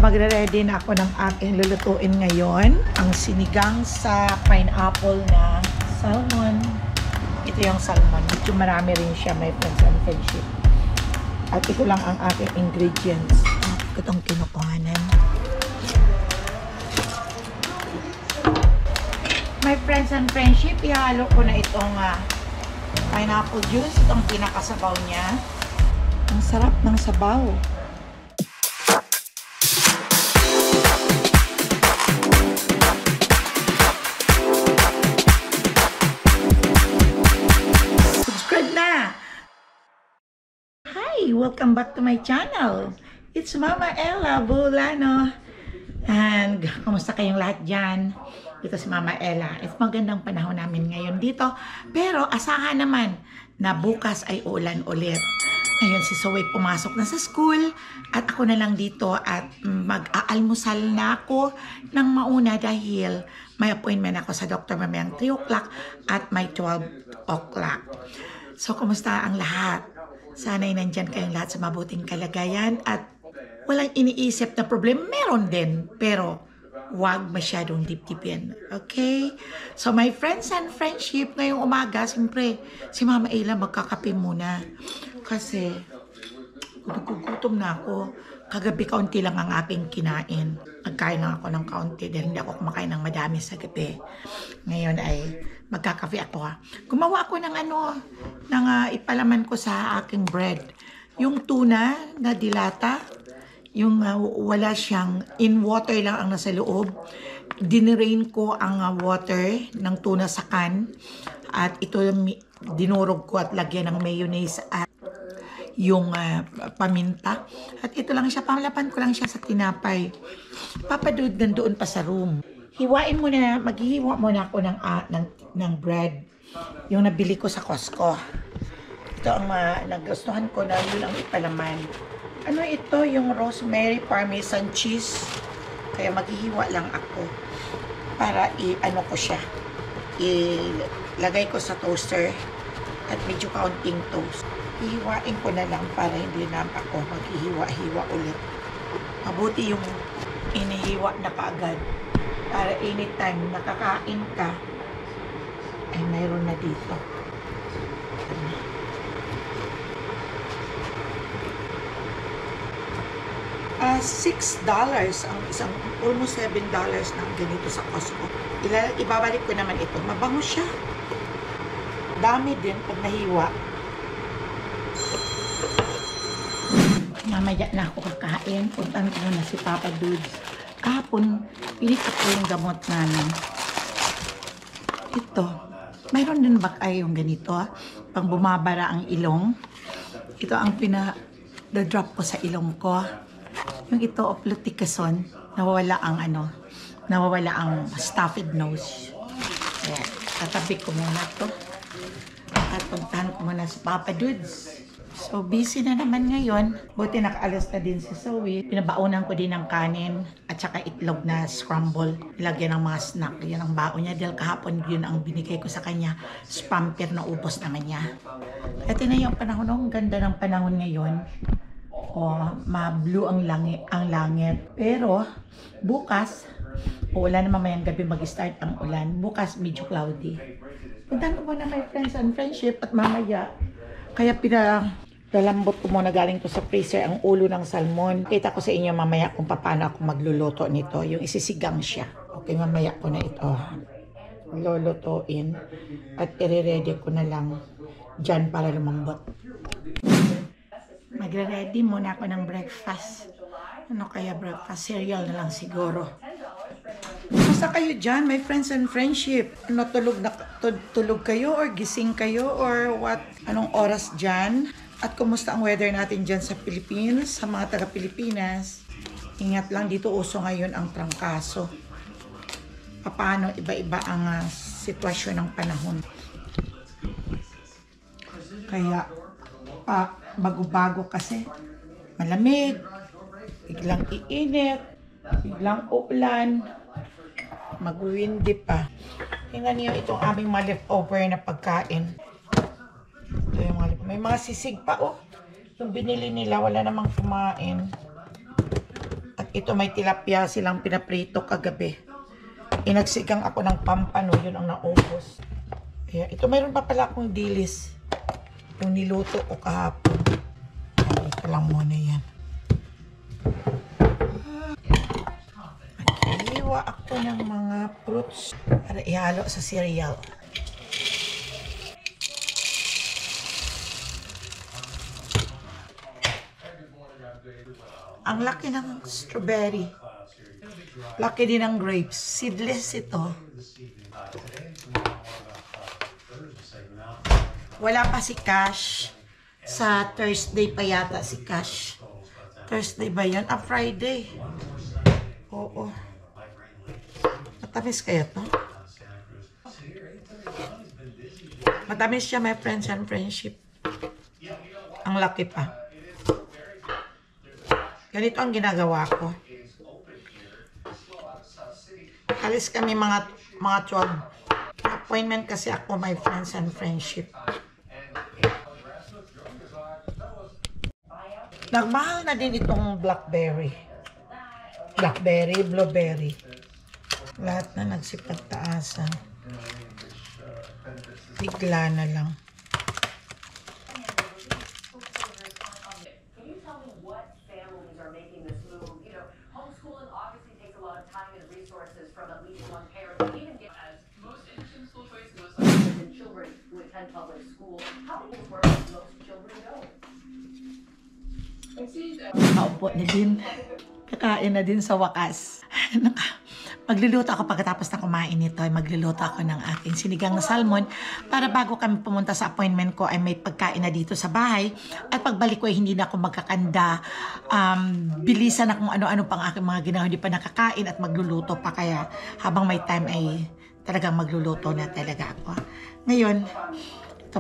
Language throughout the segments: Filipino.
magre-ready na ako ng aking lulutuin ngayon. Ang sinigang sa pineapple na salmon. Ito yung salmon. Medyo marami rin siya, my friends and friendship. At ito lang ang aking ingredients. Itong kinukuhanan. My friends and friendship, ihalo ko na itong pineapple juice. Itong pinakasabaw niya. Ang sarap ng sabaw. Welcome back to my channel. It's Mama Ella Bulano. And kumusta kayong lahat dyan? Ito si Mama Ella. It's magandang panahon namin ngayon dito. Pero asahan naman na bukas ay uulan ulit. Ngayon si Zoe pumasok na sa school at ako na lang dito at mag-aalmusal na ako ng mauna dahil may appointment ako sa doctor mamayang 3 o'clock at may 12 o'clock. So kumusta ang lahat? Sana'y nandyan kayong lahat sa mabuting kalagayan at walang iniisip na problema. Meron din, pero wag masyadong dip-dipin. Okay? So my friends and friendship, ngayong umaga, siyempre, si Mama Ella magkakape muna. Kasi, gutom na ako. Kagabi kaunti lang ang aking kinain. Nagkain lang ako ng kaunti dahil hindi ako kumakain ng madami sa gabi. Ngayon ay magkakape ako. Gumawa ako ng ipalaman ko sa aking bread. Yung tuna na dilata, yung wala siyang, in water lang ang nasa loob. Dinirain ko ang water ng tuna sa can. At ito dinurog ko at lagyan ng mayonnaise at yung paminta. At ito lang siya, pamlapan ko lang siya sa tinapay. Papadud nandoon pa sa room. Hiwain mo na, maghihiwa muna ako ng bread. Yung nabili ko sa Costco. Ito ang nagustuhan ko na yun ang ipalaman. Ano ito? Yung rosemary parmesan cheese. Kaya maghihiwa lang ako. Para i-ano ko siya. Ilagay ko sa toaster. At medyo kaunting toast. Hihiwain ko na lang para hindi na ako maghihiwa-hiwa ulit. Mabuti yung inihiwa na kaagad. Para anytime nakakain ka, ay mayroon na dito. $6 ang isang, almost $7 na ganito sa Costco. Ibabalik ko naman ito. Mabango siya. Dami din pag nahiwa. Mamaya na ako kakain. Puntan ko na si Papa Dudes. Kahapon, pinikot ko yung gamot namin. Ito. Mayroon din ba yung ganito? Pang bumabara ang ilong. Ito ang drop ko sa ilong ko. Yung ito, Fluticasone. Nawawala ang stuffed nose. Ayan. Tatabi ko muna ito. At puntahan ko muna si Papa Dudes. So, busy na naman ngayon. Buti nakaalas na din si Zoe. Pinabaunan ko din ng kanin at saka itlog na scramble. Ilagyan ng mga snack. Yan ang baon niya. Dahil kahapon yun ang binigay ko sa kanya. Spamper na ubos naman niya. Ito na yung panahon. Ang ganda ng panahon ngayon. Ma-blue ang langit. Pero, bukas, uulan na mamayang gabi mag-start ang ulan. Bukas, medyo cloudy. Puntahan ko muna my friends and friendship at mamaya. Kaya pinalambot ko muna galing to sa freezer ang ulo ng salmon. Kita ko sa inyo mamaya kung paano ako magluluto nito. Yung isisigang siya. Okay, mamaya ko na ito lulutuin. At i-ready ko na lang dyan para lumambot. Magre-ready muna ako ng breakfast. Ano kaya breakfast? Cereal na lang siguro. Basta kayo dyan, my friends and friendship. Tulog kayo or gising kayo or what? Anong oras dyan? At kumusta ang weather natin dyan sa Philippines, sa mga taga-Pilipinas? Ingat lang, dito uso ngayon ang trangkaso. Paano iba-iba ang sitwasyon ng panahon. Kaya, bago-bago kasi. Malamig, biglang iinit, biglang ulan, mag-windy pa. Tingnan niyo itong aming mga leftover na pagkain. Ito yung mga may mga sisig pa, oh. Yung binili nila, wala namang kumain. At At ito may tilapia silang pinaprito kagabi. Inagsigang ako ng pampano, yun ang naubos. Kaya ito mayroon pa pala akong dilis. Yung niluto ko kahapon. Ito lang muna yan. Mag-iwa ako ng mga fruits para ihalo sa cereal. Ang laki ng strawberry. Laki din ng grapes. Seedless ito. Wala pa si Cash. Sa Thursday pa yata si Cash. Thursday ba yun? Friday. Oo. Matamis kaya to? Matamis siya, my friends and friendship. Ang laki pa. Ganito ang ginagawa ko. Alis kami mga 12. Appointment kasi ako, my friends and friendship. Nagmahal na din itong blackberry. Blackberry, blueberry. Lahat na nagsipagtaasan. Bigla na lang. Nakaupo na din. Kakain na din sa wakas. Magluluto ako pagkatapos na kumain nito. Magluluto ako ng aking sinigang na salmon para bago kami pumunta sa appointment ko ay may pagkain na dito sa bahay. At pagbalik ko ay hindi na ako magkakanda. Bilisan na kung ano-ano pang aking mga ginawa. Hindi pa nakakain at magluluto pa. Kaya habang may time ay talagang magluluto na talaga ako. Ngayon, ito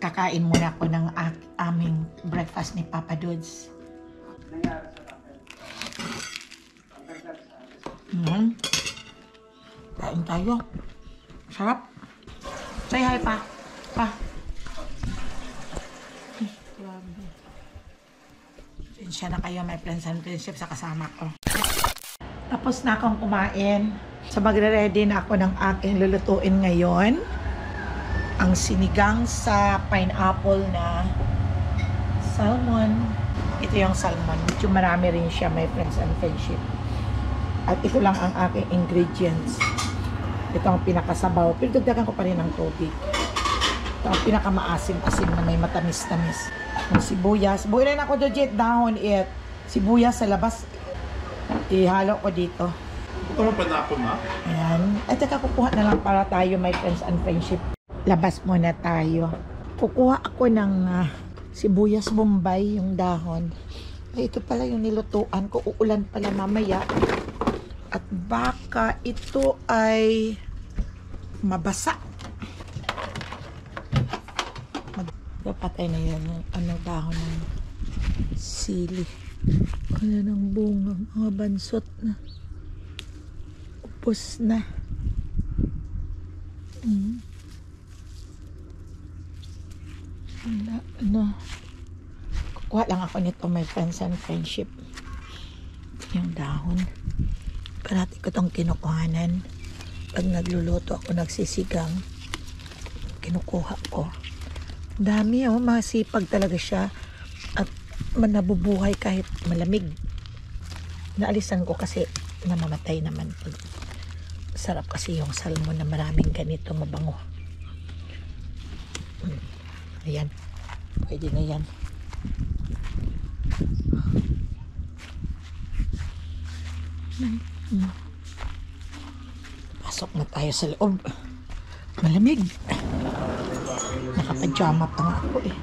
kakain muna ako ng aming breakfast ni Papa Dudes. Kain tayo. Sarap. Say hi pa. Pa. Grabe. Siya na kayo, my friends and friendship, sa kasama ko. Tapos na akong kumain. So magre-ready na ako ng aking lulutuin ngayon. Ang sinigang sa pineapple na salmon. Ito yung salmon. Medyo marami rin siya, my friends and friendship. At ito lang ang aking ingredients. Ito ang pinakasabaw. Pero dagdagan ko pa rin ng tubig. Ito ang pinakamaasim-asim na may matamis-tamis. Ang sibuyas. Buhay rin ako doon, dahon it. Sibuyas sa labas. Ihalo ko dito. Ito mo panapon na? Ayan. At teka, kukuha na lang para tayo, my friends and friendship. Labas muna tayo. Kukuha ako ng sibuyas bombay, yung dahon. Ay, ito pala yung nilutuan ko. Uulan pala mamaya. At baka ito ay mabasa. Patay na yan. Dahon ng sili. Wala ng bunga. Mga bansot na. Upos na. Kukuha lang ako nito, my friends and friendship. Yung dahon. Parati ko itong kinukuhanan. Pag nagluluto ako, nagsisigang, kinukuha ko. Dami, masipag talaga siya. At nabubuhay kahit malamig. Naalisan ko kasi namamatay naman. Sarap kasi yung salmon na maraming ganito, mabango. Ayan. Pwede na yan. Pasok na tayo sa loob. Malamig. Nakapajama pa nga ako eh.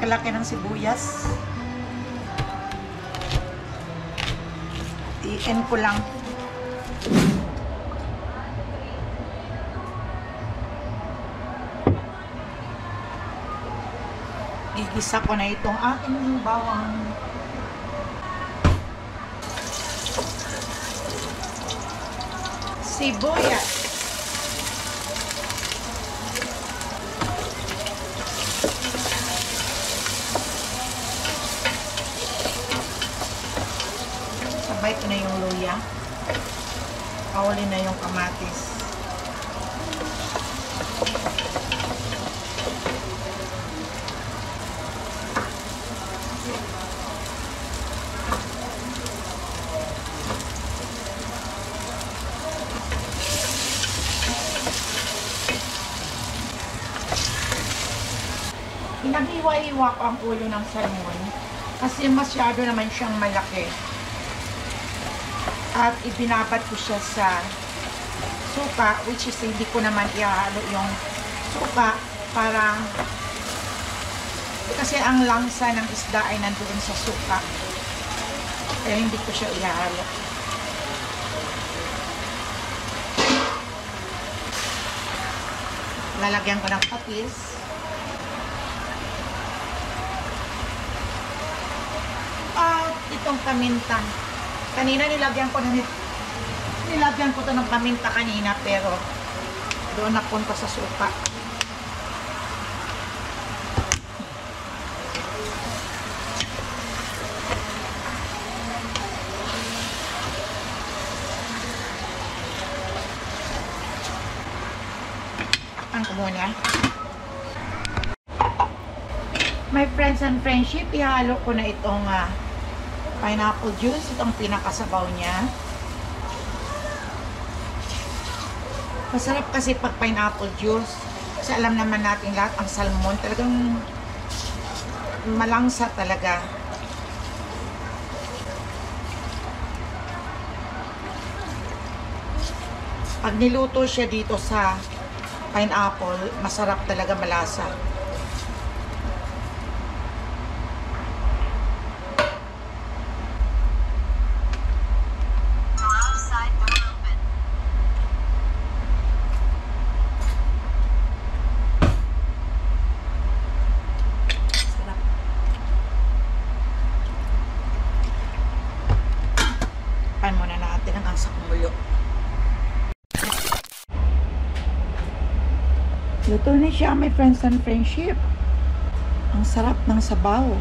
Laki ng sibuyas. Iin ko lang. Igisa ko na itong aking bawang. sibuyas. Sabay ko na yung luya. Pauli na yung kamatis. Pinaghiwa-hiwa ko ang ulo ng salmon kasi masyado naman siyang malaki. At ibinabat ko siya sa suka, which is hindi ko naman ihalo yung suka para kasi ang langsa ng isda ay nandoon sa suka. Kaya hindi ko siya ihalo. Lalagyan ko ng patis. At itong paminta. Kanina nilagyan ko to ng paminta kanina pero doon napunta sa suka. Takpan ko muna. My friends and friendship, ihalo ko na itong pineapple juice, itong pinakasabaw niya. Masarap kasi pag pineapple juice. Kasi alam naman natin lahat, ang salmon talagang malangsa talaga. Pag niluto siya dito sa pineapple, masarap talaga, malasa. Muna natin ang sa kumulo. Luto na siya, my friends and friendship. Ang sarap ng sabaw.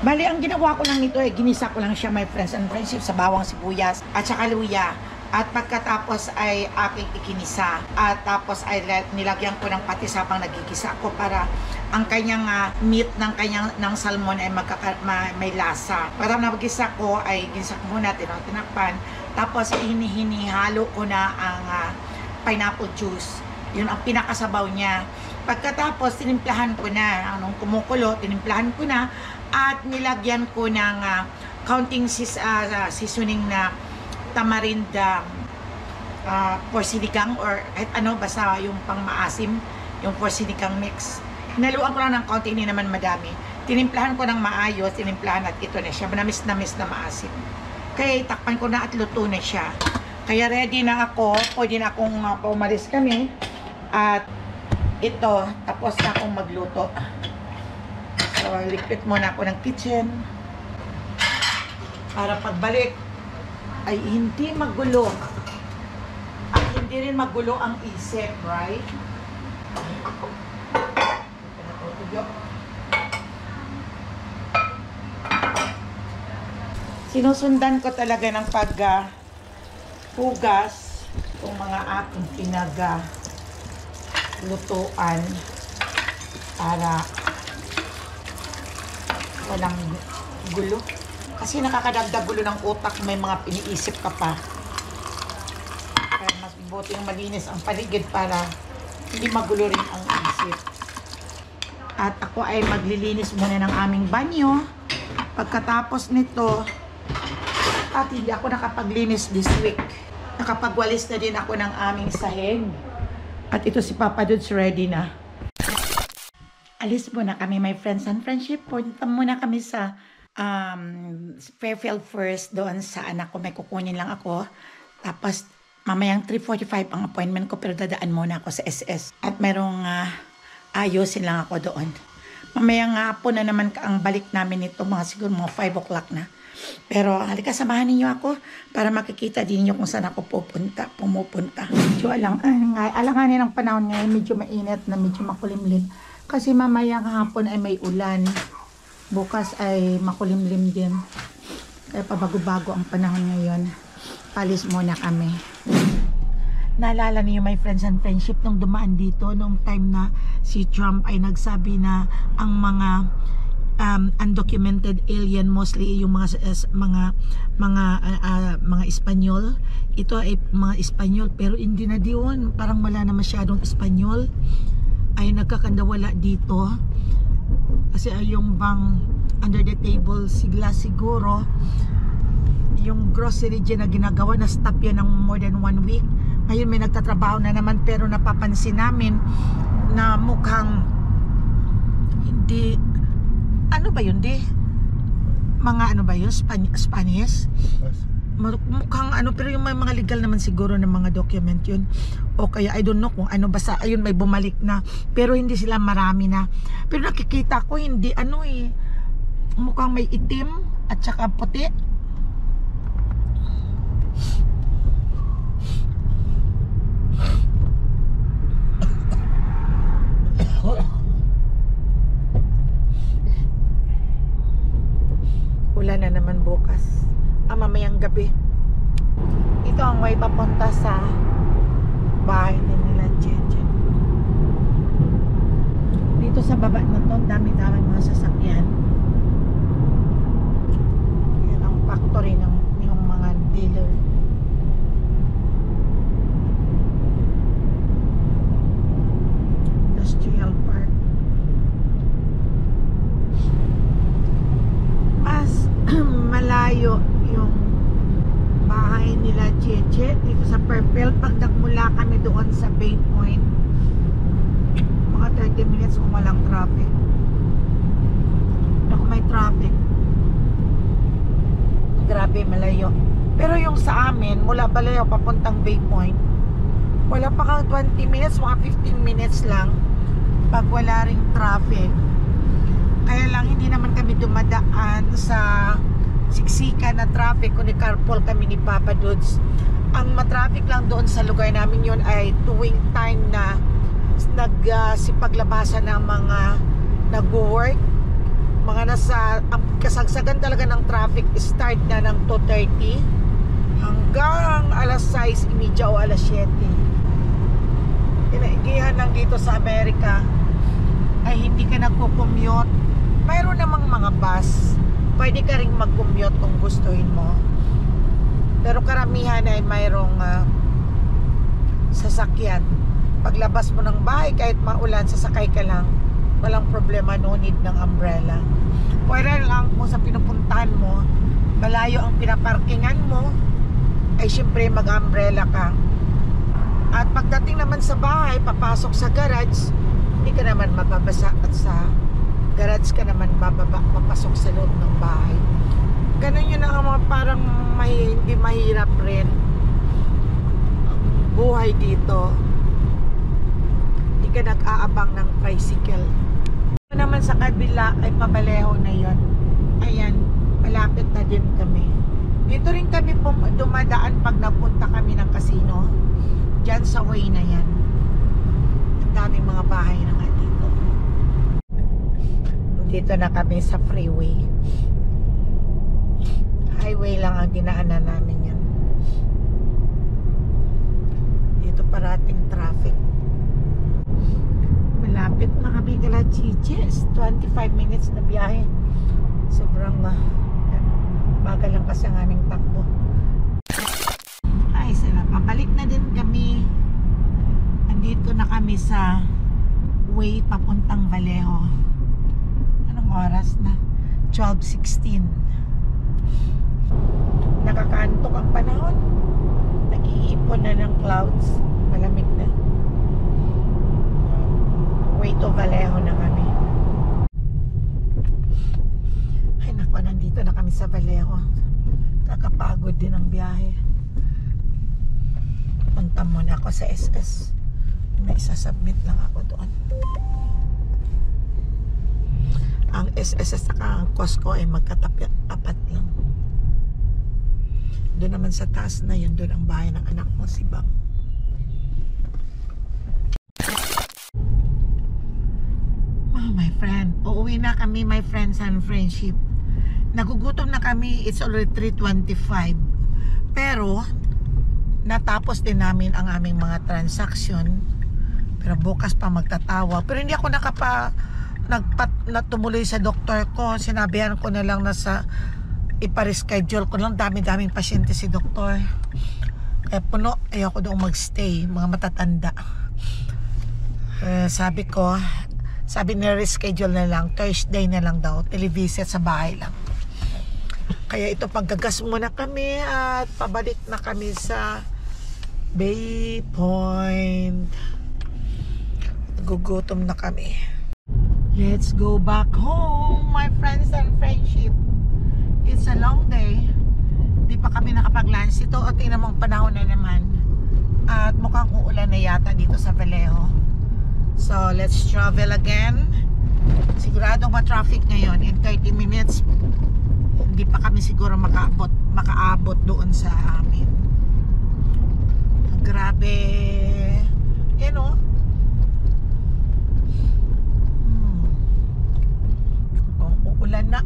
Bali, ang ginawa ko lang nito ginisa ko lang siya, my friends and friendship, sa bawang sibuyas at saka luya. At pagkatapos ay aking ikinisa. At tapos ay nilagyan ko ng patis habang nagigisa ko para ang kanyang meat ng salmon ay may lasa. Para nagisa ko ay ginisa ko muna, tinakpan. Tapos hinihalo ko na ang pineapple juice. Yun ang pinakasabaw niya. Pagkatapos tinimplahan ko na, anong kumukulo, tinimplahan ko na at nilagyan ko ng counting seasoning na tamarind for sinigang or kahit ano, basta yung pang maasim, yung for sinigang mix. Hinaluan ko lang ng konti, hindi naman madami. Tinimplahan ko ng maayos, tinimplahan at ito na siya, namis na maasim. Kaya itakpan ko na at luto na siya. Kaya ready na ako, pwede na akong pumalis kami. At ito, tapos na akong magluto. So, likpit muna ako ng kitchen para pagbalik ay hindi magulo at hindi rin magulo ang isip, right? Sinusundan ko talaga ng hugas itong mga aking lutuan para walang gulo. Kasi nakakadagdag gulo ng utak, may mga piniisip ka pa. Kaya mas mabuti yung malinis ang paligid para hindi magulo rin ang isip. At ako ay maglilinis muna ng aming banyo. Pagkatapos nito, at hindi ako nakapaglinis this week. Nakapagwalis na din ako ng aming sahig. At ito si Papa Dudes ready na. Alis muna kami, my friends and friendship. Punta muna kami sa Fairfield first, doon sa anak ko. May kukunin lang ako. Tapos mamayang 3:45 ang appointment ko, pero dadaan muna ako sa SS. At merong ayusin lang ako doon. Mamayang hapon na naman ang balik namin nito, siguro mga 5 o'clock na. Pero halika, samahan ninyo ako para makikita din nyo kung saan ako pumupunta. Medyo alanganin ang panahon ngayon, medyo mainit na medyo makulimlim. Kasi mamayang hapon ay may ulan. Bukas ay makulimlim din. Kaya pabago-bago ang panahon ngayon. Palis muna kami. Naalala niyo my friends and friendship nung dumaan dito nung time na si Trump ay nagsabi na ang mga undocumented alien, mostly yung mga Espanyol, ito ay mga Espanyol pero hindi na diyon, parang wala na masyadong Espanyol, ay nagkakandawala dito kasi ay yung bang under the table siguro yung grocery dyan na ginagawa, na stop yan ng more than 1 week. Ngayon may nagtatrabaho na naman, pero napapansin namin na mukhang hindi, ano ba yun mga ano ba yun, Spanish? Mukhang ano, pero yung may mga legal naman siguro ng mga document yun, o kaya I don't know kung ano, basta ayun may bumalik na, pero hindi sila marami na. Pero nakikita ko hindi ano mukhang may itim at saka puti. Wala na naman bukas. Mamayang gabi. Ito ang way papunta sa bahay nila Jeje. Dito sa baba na to, dami-dami mga sasakyan. Yan ang factory ng yung mga dealer. Industrial Park. Mas malayo yung bahay nila Jeje dito sa Purple. Pag nagmula kami doon sa Bay Point, mga 30 minutes kung walang traffic. Kung may traffic, grabe malayo. Pero yung sa amin, mula Baleo papuntang Bay Point, wala pa kang 20 minutes, mga 15 minutes lang pag wala ring traffic. Kaya lang hindi naman kami dumadaan sa siksikan na traffic, kundi carpool kami ni Papa Dudes. Ang matraffic lang doon sa lugar namin yun ay tuwing time na nagsipaglabasan ng mga nag-work, mga nasa, ang kasagsagan talaga ng traffic start na ng 2:30 hanggang alas 6:30 o alas 7. Inaigihan lang dito sa Amerika ay hindi ka nagko-commute. Mayroon namang mga bus, pwede ka ring mag-commute kung gustuhin mo, pero karamihan ay mayroong sasakyan. Paglabas mo ng bahay, kahit maulan, sasakay ka lang, walang problema, no need ng umbrella. Pwede lang kung sa pinupuntahan mo malayo ang pinaparkingan mo, ay syempre mag-umbrella ka. At pagdating naman sa bahay, papasok sa garage, hindi ka naman mababasa, at sa garage ka naman bababa, papasok sa loob ng bahay. Ganun yun ang mga parang hindi mahirap rin ang buhay dito. Hindi ka nag-aabang ng tricycle. Ito naman sa kabila ay pabaleho na yon. Ayan, malapit na din kami. Dito rin kami dumadaan pag napunta kami ng casino. Diyan sa way na yan. Ang daming mga bahay na nga dito. Dito na kami sa freeway. Highway lang ang dinaanan namin yan. Dito parating traffic. Malapit na kami kala Chiches. 25 minutes na biyahe. Sobrang bagal lang kasi ang aming takbo. Ay, sila. Pabalik na din kami. Andito na kami sa way papuntang Vallejo. Anong oras na? 12:16. Nakakaantok ang panahon. Nag-iipon na ng clouds. Malamig na. Way to Vallejo na kami. Ay naku, nandito na kami sa Vallejo. Kakapagod din ang biyahe. Punta muna ako sa SS. May isasubmit lang ako doon. Ang SS at saka ang Costco ay magkatapat lang. Doon naman sa taas na yun, doon ang bahay ng anak mo, si Bang. Oh, my friend. Uuwi na kami, my friends and friendship. Nagugutom na kami. It's already 3:25. Pero, natapos din namin ang aming mga transaction. Pero bukas pa magtatawa. Pero hindi ako natumuloy sa doktor ko. Sinabihan ko na lang na sa ipareschedule ko lang. Dami-daming pasyente si doktor. Kaya puno, ayoko doon magstay. Mga matatanda. Sabi na reschedule na lang. Thursday na lang daw. Televisit sa bahay lang. Kaya ito, paggagas muna kami at pabalik na kami sa Bay Point. Gugutom na kami. Let's go back home, my friends and friendship. It's a long day. Di pa kami nakapag-lunch. Ito, o tingnan mo ang panahon na naman. At mukhang uulan na yata dito sa Vallejo. So, let's travel again. Siguradong ma-traffic ngayon. In 30 minutes, hindi pa kami siguro makaabot doon sa amin. Grabe. Yan o. Uulan na.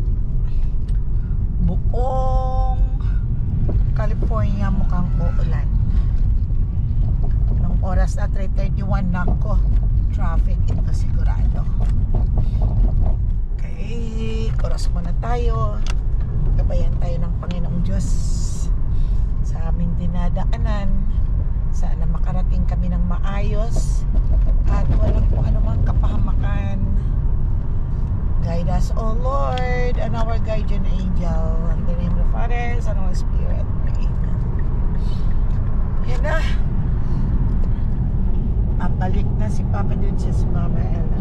Buong California mukhang uulan. Nung oras na 3:31 na ako. Traffic ito sigurado. Okay, oras muna tayo. Gabayan tayo ng Panginoong Diyos sa aming dinadaanan. Sana makarating kami ng maayos at walang kung anumang kapahamakan. Guide us, O Lord, and our guardian angel. In the name of the Father, Son, and Holy Spirit. Amen. Yan na. Pabalik na si Papa dun siya si Mama Ella.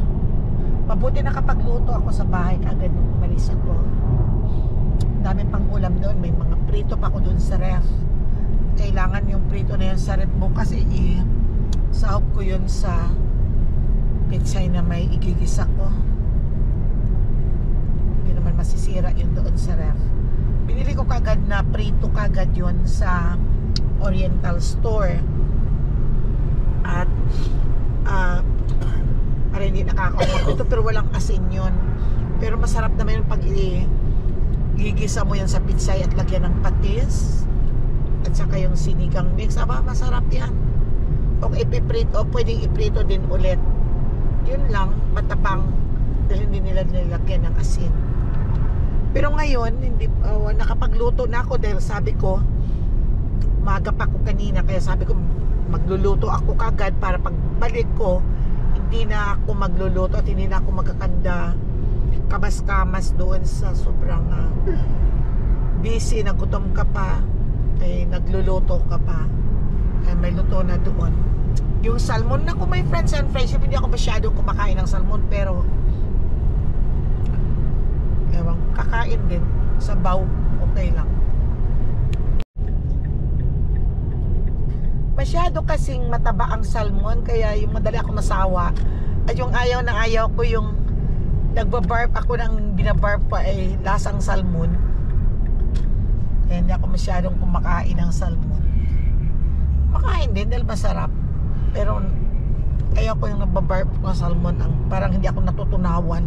Mabuti nakapagluto ako sa bahay kagad nung umalis ako. Dami pang ulam doon. May mga prito pa ako doon sa ref. Kailangan yung prito na yun sa ref mo kasi sahog ko yun sa pitsay na may igigisa ko. Hindi naman masisira yun doon sa ref. Binili ko kagad na prito kagad yun sa Oriental Store. At para hindi nakakaumag ito, pero walang asin yun. Pero masarap naman yung pag gigisa mo yan sa pitsay at lagyan ng patis at saka yung sinigang mix. Masarap yan. O ipiprito, o pwedeng iprito din ulit. Yun lang, matapang dahil hindi nila nilagyan ng asin. Pero ngayon nakapagluto na ako dahil sabi ko maaga pa ako kanina, kaya sabi ko magluluto ako kagad para pagbalik ko hindi na ako magluluto at hindi na ako magkakanda kamas-kamas doon sa sobrang busy, nagutom ka pa ay nagluluto ka pa ay may luto na doon. Yung salmon na ko, my friends and friends, hindi ako masyadong kumakain ng salmon pero ewan, kakain din sa baw, okay lang. Masyado kasing mataba ang salmon kaya yung madali ako masawa. At yung ayaw na ayaw ko yung nagbabarb ako ng binabarb pa ay lasang salmon. Kaya hindi ako masyadong kumakain ng salmon. Makain din dahil masarap. Pero ayaw ko yung nagbabarb ng salmon, parang hindi ako natutunawan.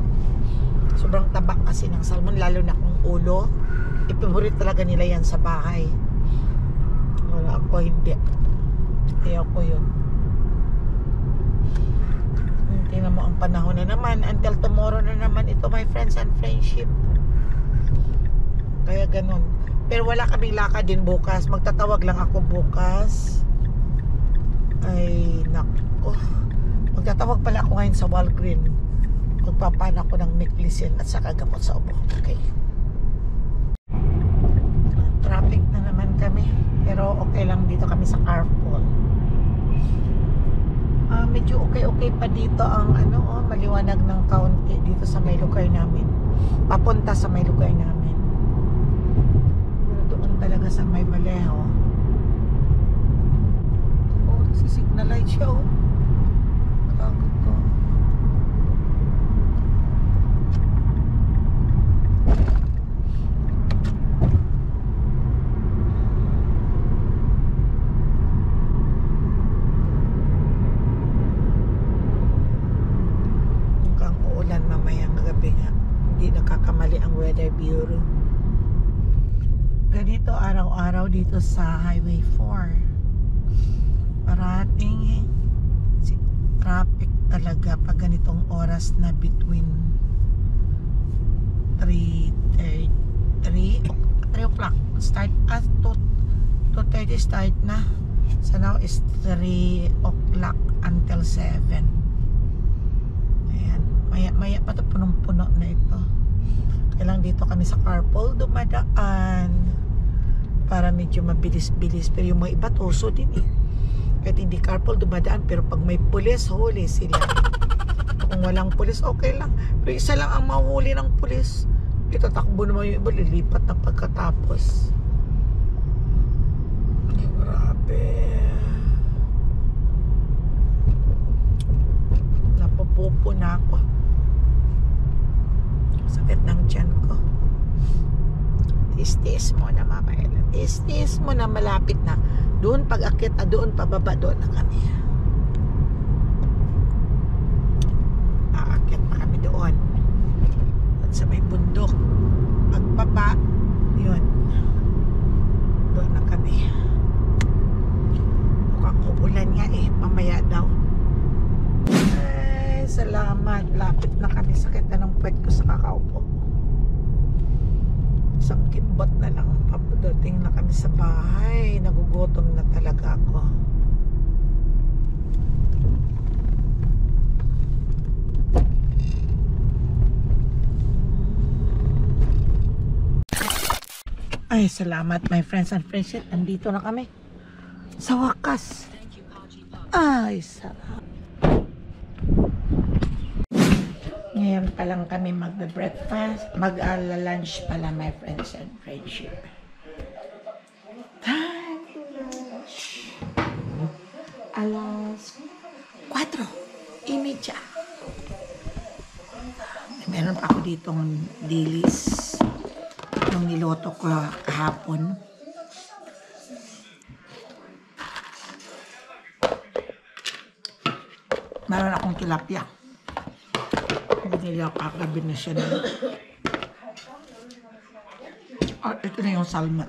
Sobrang taba kasi ng salmon, lalo na kung ulo. Ipaborit talaga nila yan sa bahay. Wala ako, hindi. Ayaw ko yun. Tingnan mo ang panahon na naman. Until tomorrow na naman ito, my friends and friendship. Kaya ganun. Pero wala kaming lakad din bukas. Magtatawag lang ako bukas. Ay, nako. Magtatawag pala ako ngayon sa Walgreens. Magpapan ako ng Niclizine at saka gamot sa ubo. Okay. Traffic na naman kami. Pero okay lang dito kami sa carpool. Medyo okay pa dito ang maliwanag ng kaunti dito sa may lugar namin. Papunta sa may lugar namin. Pero doon talaga sa may Vallejo. Nagsisignalize siya oh. Nakakot ko. dito sa Highway 4. Parating si traffic talaga pag ganitong oras na between 3 o'clock start at 2:30 start na. So now is 3 o'clock until 7. Ayan, maya pa ito punong-puno na ito. Kailang dito kami sa carpool dumadaan para medyo mabilis-bilis, pero yung mga iba toso din eh. Kahit hindi carpool dumadaan, pero pag may pulis, huli sila. Kung walang pulis, okay lang. Pero isa lang ang mahuli ng pulis. Ito takbo naman yung iba, lilipat na pagkatapos. Ay, grabe. Napupupo na ako. Sakit ng tiyan ko. Tis-tis mo na, Mama Ella. Tis-tis mo na, malapit na. Doon pag-akit, doon pababa, doon na kami. Aakit pa kami doon. At sa may bundok. Pagbaba, yun. Doon na kami. Mukhang uulan nga eh. Mamaya daw. Ay, salamat. Lapit na kami. Sakit na ng puwet ko sa kakaupo. Isang kimbot na lang. Papadating na kami sa bahay. Nagugutom na talaga ako. Ay, salamat my friends and friendship. Andito na kami. Sa wakas. Ay, sarap. Ngayon pa lang kami magbe-breakfast. Mag-lunch pala my friends and friendship. Time to lunch. Alas 4:30. Meron pa ako ditong dilis. Yung niloto ko kahapon. Meron akong tilapia. Binili ako kagabi na siya na. Ito na yung salmon.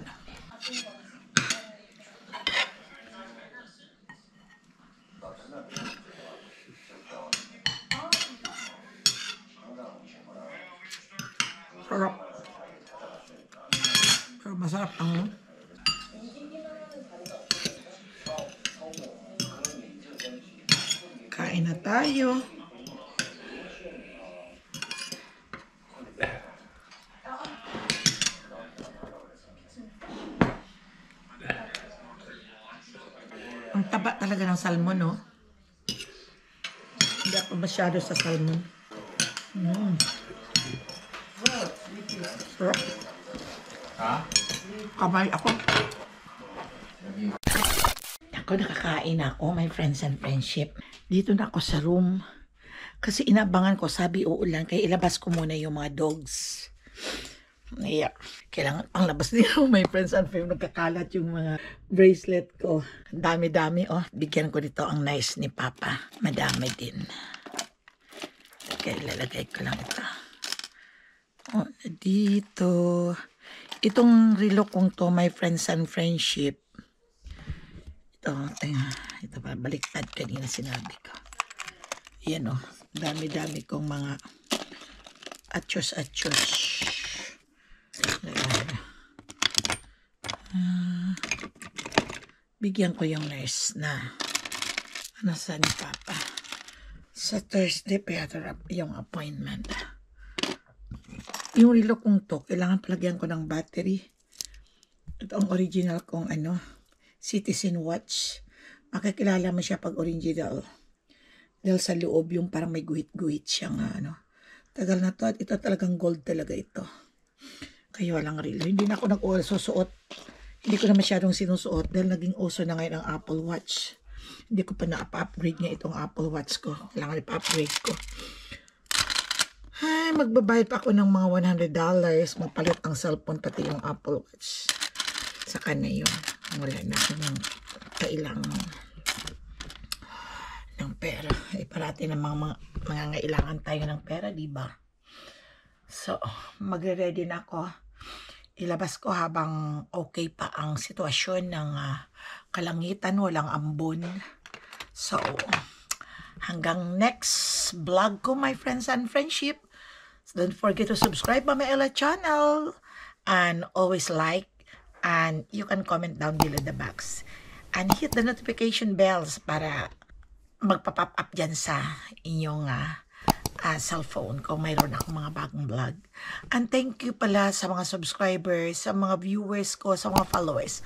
Sarap. Pero masarap ang kain na tayo. Ang taba talaga ng salmon, no? Hindi ako masyado sa salmon. Sarap. Kamay ako. Ako nakakain ako, my friends and friendship. Dito na ako sa room. Kasi inabangan ko, sabi uulan, kaya ilabas ko muna yung mga dogs. Yeah. Kailangan pang labas nila, my friends and friends. Nagkakalat yung mga bracelet ko. Dami-dami, oh. Bigyan ko dito ang nice ni Papa. Madami din. Kaya ilalagay ko lang ito. Oh, dito. Itong relo kong to, my friends and friendship. Ito pa, baliktad kanina sinabi ko. Yan oh, dami-dami kong mga atyos-atyos. Bigyan ko yung nurse na nasa ni Papa. Sa Thursday, pa yung appointment. Yung relo kong to, kailangan palagyan ko ng battery. Ito ang original kong Citizen Watch. Makikilala mo siya pag original. Dahil sa loob yung parang may guhit-guhit siyang Tagal na to at ito talagang gold talaga ito. Kaya walang relo. Hindi na ako nag-susuot. Hindi ko na masyadong sinusuot dahil naging uso na ngayon ang Apple Watch. Hindi ko pa na-upgrade nga itong Apple Watch ko. Kailangan ipa-upgrade ko. Ay, magbabayad pa ako ng mga $100. Magpalit ang cellphone pati yung Apple Watch. Saka na yun. Wala na akong kailangan ng pera. Parati ng mga ngailangan tayo ng pera, diba? So, magre-ready na ako. ilabas ko habang okay pa ang sitwasyon ng kalangitan, walang ambon. So, hanggang next vlog ko, my friends and friendship. So don't forget to subscribe Mama Ella channel and always like, and you can comment down below the box and hit the notification bells para magpa-pop up dyan sa inyong cellphone kung mayroon akong mga bagong vlog. And thank you pala sa mga subscribers, sa mga viewers ko, sa mga followers.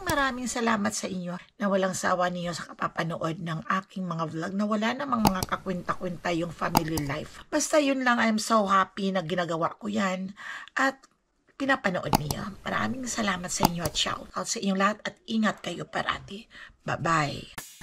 Maraming salamat sa inyo na walang sawa ninyo sa kapapanood ng aking mga vlog na wala namang mga kakwenta-kwenta yung family life. Basta yun lang, I'm so happy na ginagawa ko yan at pinapanood niyo. Maraming salamat sa inyo at shout out sa inyong lahat at ingat kayo parati. Bye-bye.